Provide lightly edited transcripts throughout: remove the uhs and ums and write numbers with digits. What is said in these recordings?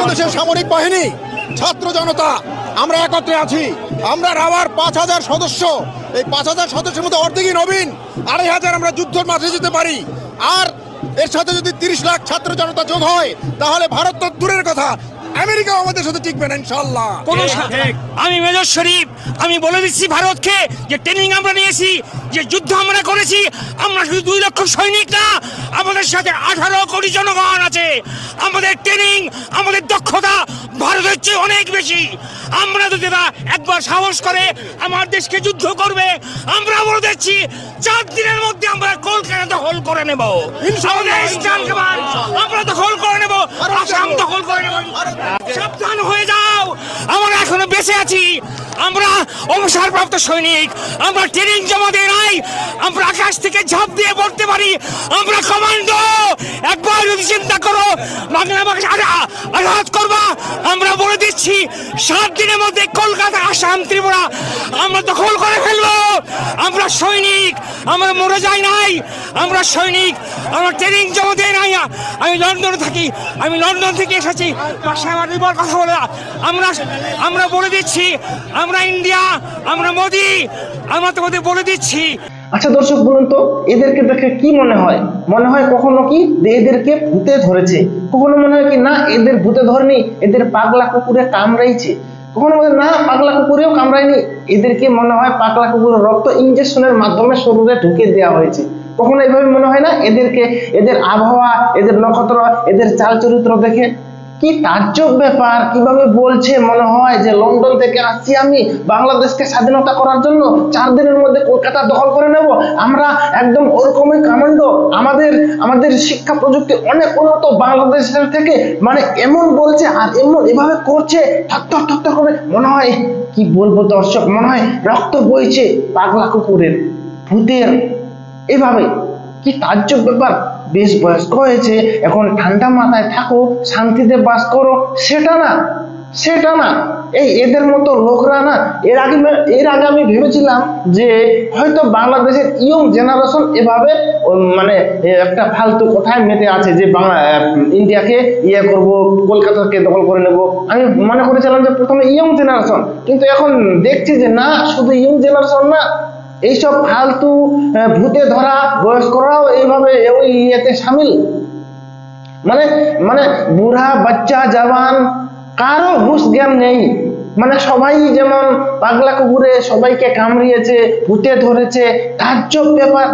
বাংলাদেশের সামরিক বাহিনী, ছাত্র জনতা আমরা একত্রে আছি। আমরা রাওয়ার ৫,০০০ সদস্য, এই ৫,০০০ সদস্যের মধ্যে অর্ধেকই নবীন, ২,৫০০ আমরা যুদ্ধের মাঠে যেতে পারি। আর এর সাথে যদি ৩০ লাখ ছাত্র জনতা যোগ হয়, তাহলে ভারত তো দূরের কথা, আমেরিকাও আমাদের সাথে টিকবে না ইনশাআল্লাহ। আমি মেজর শরীফ, আমি বলে দিচ্ছি ভারতকে যে ট্রেনিং আমরা নিয়েছি, যে যুদ্ধ আমরা করেছি, আমরা শুধু 2 লক্ষ সৈনিক না, আমাদের সাথে 18 কোটি জনগণ আছে। আমাদের ট্রেনিং, আমাদের দক্ষতা ভারতের চেয়ে অনেক বেশি। আমরা যদি একবার সাহস করে আমার দেশকে যুদ্ধ করবে, আমরা বলে দিচ্ছি 4 দিনের মধ্যে আমরা কলকাতা দখল করে নেব। আমরা দখল করে নেব, আসাম দখল করে নেব। সাবধান হয়ে যাও, আমরা এখনো বেঁচে আছি। আমরা অবসরপ্রাপ্ত সৈনিক, আমরা ট্রেনিং জমা দিয়ে নাই, আমরা আকাশ থেকে ঝাঁপ দিয়ে পড়তে পারি, আমরা কমান্ডো। একবার যদি চিন্তা করো বাংলা আঘাত করবা, আমরা বলে দিচ্ছি 7 দিনের মধ্যে কলকাতা, আসাম, ত্রিপুরা আমরা দখল করে ফেলবো। আমরা সৈনিক, আমরা মরে যাই নাই, আমরা সৈনিক, আমরা ট্রেনিং জমা দিয়ে নাই। আমি লন্ডনে থাকি, আমি লন্ডন থেকে এসেছি, পাশে আমার কথা বলে আমরা বলে দিচ্ছি, আমরা ইন্ডিয়া, আমরা মোদি, আমরা তোমাদের বলে দিচ্ছি। আচ্ছা দর্শক, বলুন তো এদেরকে দেখে কি মনে হয়? মনে হয় কখনো কি এদেরকে ভূতে ধরেছে? কখনো মনে হয় কি না এদের ভূতে ধরেনি, এদের পাগলা কুকুরে কামড়াইছে? কখনো মনে না পাগলা কুকুরেও কামড়ায়নি, এদেরকে মনে হয় পাগলা কুকুরের রক্ত ইনজেকশনের মাধ্যমে শরীরে ঢুকে দেওয়া হয়েছে। কখনো এইভাবে মনে হয় না এদেরকে? এদের আবহাওয়া, এদের নক্ষত্র, এদের চাল চরিত্র দেখে কি তাজ্জব ব্যাপার! কিভাবে বলছে, মনে হয় যে লন্ডন থেকে আসছি আমি বাংলাদেশকে স্বাধীনতা করার জন্য, 4 দিনের মধ্যে কলকাতা দখল করে নেব। আমরা একদম ওরকমই কমান্ডো, আমাদের শিক্ষা প্রযুক্তি অনেক উন্নত বাংলাদেশের থেকে, মানে এমন বলছে আর এমন এভাবে করছে, ঠক করে। মনে হয় কি বলবো দর্শক, মনে হয় রক্ত বইছে পাগলা কুকুরের, ভূতের। এভাবে কি তাজ্জব ব্যাপার! বেশ বয়স্ক হয়েছে, এখন ঠান্ডা মাথায় থাকো, শান্তিতে বাস করো, সেটা না। এদের মতো লোকরা না, এর আগে আমি ভেবেছিলাম যে হয়তো বাংলাদেশের ইয়ং জেনারেশন এভাবে মানে একটা ফালতু কথায় মেতে আছে যে ইন্ডিয়াকে করব, কলকাতাকে দখল করে নেব। আমি মনে করেছিলাম যে প্রথমে ইয়ং জেনারেশন, কিন্তু এখন দেখছি যে না, শুধু ইয়ং জেনারেশন না, এইসব ফালতু ভূতে ধরা বয়স্করাও এইভাবে ওই ইয়েতে সামিল। মানে বুড়া, বাচ্চা, জওয়ান, কারো হুঁশ জ্ঞান নেই। মানে সবাই যেমন পাগলা কুকুরে সবাইকে কামড়িয়েছে, ভূতে ধরেছে, তাজ্জব ব্যাপার।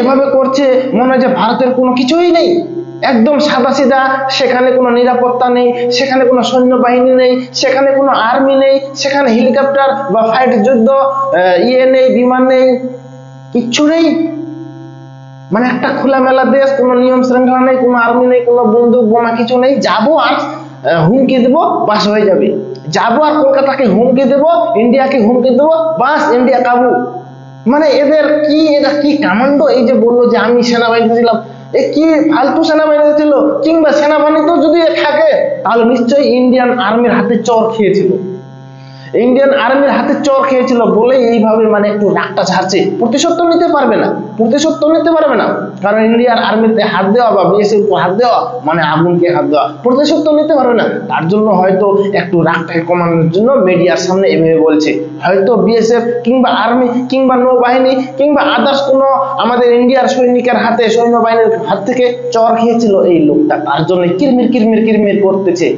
এভাবে করছে, মনে হয় যে ভারতের কোনো কিছুই নেই, একদম সাদাসিধা। সেখানে কোনো নিরাপত্তা নেই, সেখানে কোনো সৈন্যবাহিনী নেই, সেখানে কোনো আর্মি নেই, সেখানে হেলিকপ্টার বা ফাইট যুদ্ধ নেই, বিমান নেই, কিচ্ছু নেই। মানে একটা খোলামেলা দেশ, কোনো নিয়ম শৃঙ্খলা নেই, কোনো আর্মি নেই, কোনো বন্দুক বোমা কিছু নেই। যাবো আর হুমকি দেবো, বাস হয়ে যাবে। যাবো আর কলকাতাকে হুমকি দেবো, ইন্ডিয়াকে হুমকি দেবো, বাস ইন্ডিয়া কাবু। মানে এরা কি কমান্ডো! এই যে বললো যে আমি সেনাবাহিনীতে ছিলাম, কি ফালতু সেনাবাহিনীতে ছিল, কিংবা সেনাবাহিনীতেও যদি থাকে তাহলে নিশ্চয়ই ইন্ডিয়ান আর্মির হাতে চর খেয়েছিল। ইন্ডিয়ান আর্মির হাতে চর খেয়েছিল বলেই এইভাবে মানে একটু রাগটা ছাড়ছে। প্রতিশোধ তো নিতে পারবে না, কারণ ইন্ডিয়ান আর্মিতে হাত দেওয়া বা বিএসএফ হাত দেওয়া মানে আগুনকে হাত দেওয়া, প্রতিশোধ তো নিতে পারবে না। তার জন্য হয়তো একটু রাগটাকে কমানোর জন্য মিডিয়ার সামনে এভাবে বলছে। হয়তো বিএসএফ কিংবা আর্মি কিংবা নৌবাহিনী কিংবা আদার্স কোনো আমাদের ইন্ডিয়ার সৈনিকের হাতে, সৈন্যবাহিনীর হাত থেকে চর খেয়েছিল এই লোকটা, তার জন্য কিরমির করতেছে।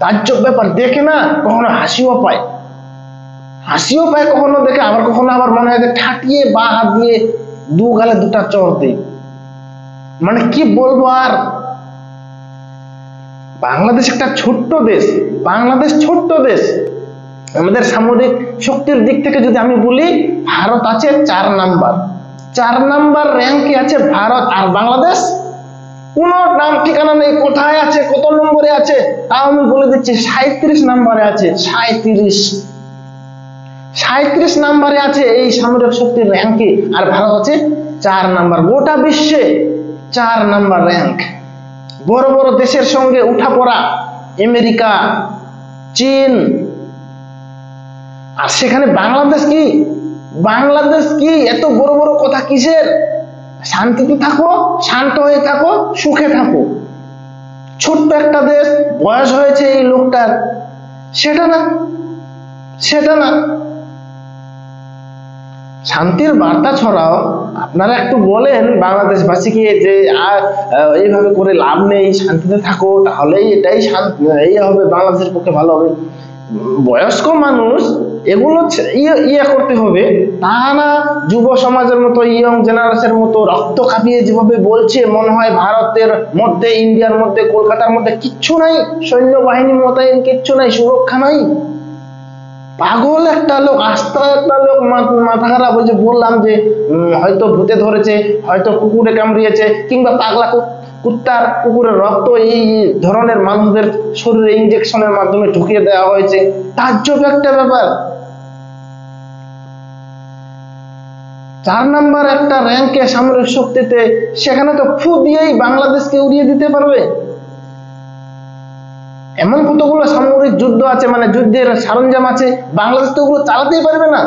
তাজ্জব ব্যাপার দেখে না, কখনো হাসিও পায় কখনো দেখে, আবার মনে হয় যে ঠাটিয়ে বা হাত দিয়ে 2 গালে 2টা চর দেয়। মানে কি বলবো আর! বাংলাদেশ একটা ছোট্ট দেশ, আমাদের সামরিক শক্তির দিক থেকে যদি আমি বলি, ভারত আছে 4 নাম্বার র্যাঙ্কে আছে ভারত, আর বাংলাদেশ কোনো নাম ঠিকানা নেই, কোথায় আছে, কত নম্বরে আছে তাও আমি বলে দিচ্ছি, 37 নম্বরে আছে। 37 নম্বরে আছে এই সামরিক শক্তির র্যাঙ্কে, আর ভারত আছে 4 নাম্বার। গোটা বিশ্বে 4 নাম্বার র্যাঙ্ক। বড় বড় দেশের সঙ্গে উঠাপড়া, আমেরিকা, চীন, আর সেখানে বাংলাদেশ কি এত বড় বড় কথা কিসের? শান্তিতে থাকো, শান্ত হয়ে থাকো, সুখে থাকো। ছোট্ট একটা দেশ, বয়স হয়েছে এই লোকটার, সেটা না। শান্তির বার্তা ছড়াও। আপনারা একটু বলেন বাংলাদেশবাসীকে যে এইভাবে করে লাভ নেই, শান্তিতে থাকো, তাহলেই এটাই শান্তি, এই হবে বাংলাদেশের পক্ষে ভালো হবে। বয়স্ক মানুষ এগুলো ইয়ে করতে হবে, তা না যুব সমাজের মতো, ইয়ং জেনারেশনের মতো রক্ত কাঁপিয়ে যেভাবে বলছে, মনে হয় ভারতের মধ্যে, ইন্ডিয়ার মধ্যে, কলকাতার মধ্যে কিচ্ছু নাই, সৈন্যবাহিনী মোতায়েন কিচ্ছু নাই, সুরক্ষা নাই। পাগল একটা লোক, আস্তা একটা লোক, মাথা খারাপ। ওই যে বললাম যে হয়তো ভূতে ধরেছে, হয়তো কুকুরে কামড়িয়েছে, কিংবা পাগলা কুত্তার, কুকুরের রক্ত এই ধরনের মানুষদের শরীরে ইনজেকশনের মাধ্যমে ঢুকিয়ে দেওয়া হয়েছে। তাজ্জব একটা ব্যাপার। 4 নাম্বার একটা র্যাঙ্কে সামরিক শক্তিতে, সেখানে তো ফু দিয়েই বাংলাদেশকে উড়িয়ে দিতে পারবে। এমন কতগুলো সামরিক যুদ্ধ আছে, মানে যুদ্ধের সরঞ্জাম আছে, বাংলাদেশ তো ওগুলো চালাতেই পারবে না।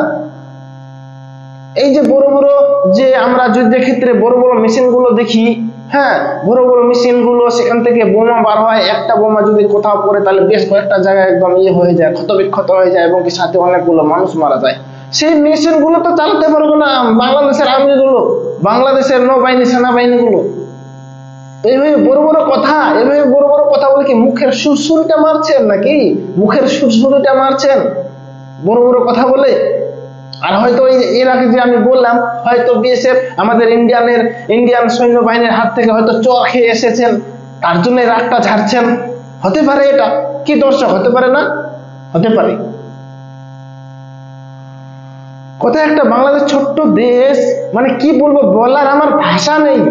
এই যে বড় বড় যে আমরা যুদ্ধের ক্ষেত্রে বড় বড় মেশিন গুলো দেখি, হ্যাঁ, বড় বড় মেশিন গুলো, সেখান থেকে বোমা বার হয়। একটা বোমা যদি কোথাও পড়ে, তাহলে বেশ কয়েকটা জায়গায় একদম হয়ে যায়, ক্ষতবিক্ষত হয়ে যায়, এবং কি সাথে অনেকগুলো মানুষ মারা যায়। সেই মেশিন গুলো তো চালাতে পারবে না বাংলাদেশের আর্মি গুলো, বাংলাদেশের নৌবাহিনী, সেনাবাহিনী গুলো। এইভাবে বড় বড় কথা বলে কি মুখের সুরসুরিটা মারছেন নাকি? মুখের সুরসুরিটা মারছেন বড় বড় কথা বলে। আর হয়তো এর আগে যে আমি বললাম, হয়তো বিএসএফ আমাদের ইন্ডিয়ান সৈন্যবাহিনীর হাত থেকে হয়তো চর খেয়ে এসেছেন, তার জন্য রাগটা ঝাড়ছেন। হতে পারে, এটা কি দর্শক? হতে পারে না? হতে পারে। কোথায় একটা বাংলাদেশ ছোট্ট দেশ, মানে কি বলবো, বলার আমার ভাষা নেই।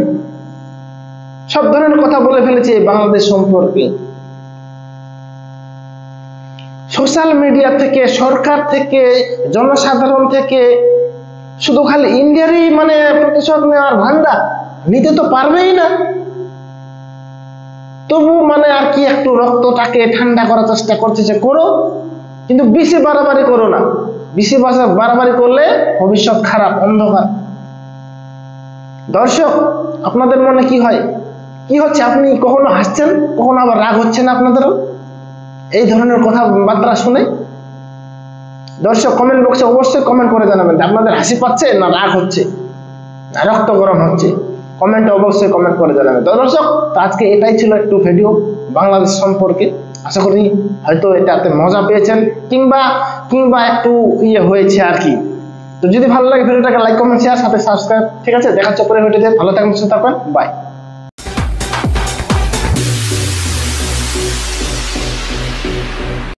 সব ধরনের কথা বলে ফেলেছে বাংলাদেশ সম্পর্কে। সোশ্যাল মিডিয়া থেকে, সরকার থেকে, জনসাধারণ থেকে শুধু খালি ইন্ডিয়ারই মানে প্রতিশোধ নেওয়ার ধান্দা, নিতে তো পারবেই না। তবু মানে আর কি একটু রক্তটাকে ঠান্ডা করার চেষ্টা করতেছে, করো, কিন্তু বেশি বাড়াবাড়ি করো না। বেশি বাড়াবাড়ি করলে ভবিষ্যৎ খারাপ, অন্ধকার। দর্শক, আপনাদের মনে কি হয়, কি হচ্ছে? আপনি কখনো হাসছেন, কখনো আবার রাগ হচ্ছে না আপনাদেরও এই ধরনের কথাবার্তা শুনে? দর্শক, কমেন্ট বক্সে অবশ্যই কমেন্ট করে জানাবেন আপনাদের হাসি পাচ্ছে না রাগ হচ্ছে না রক্ত গরম হচ্ছে। কমেন্টে অবশ্যই কমেন্ট করে জানাবেন। তো দর্শক, আজকে এটাই ছিল একটু ভিডিও বাংলাদেশ সম্পর্কে। আশা করি হয়তো এটাতে মজা পেয়েছেন, কিংবা একটু হয়েছে আর কি। তো যদি ভালো লাগে ভিডিওটাকে লাইক, কমেন্ট, শেয়ার, সাথে সাবস্ক্রাইব। ঠিক আছে, দেখা হচ্ছে পরের ভিডিওতে। ভালো থাকবেন, সুস্থ থাকবেন, বাই।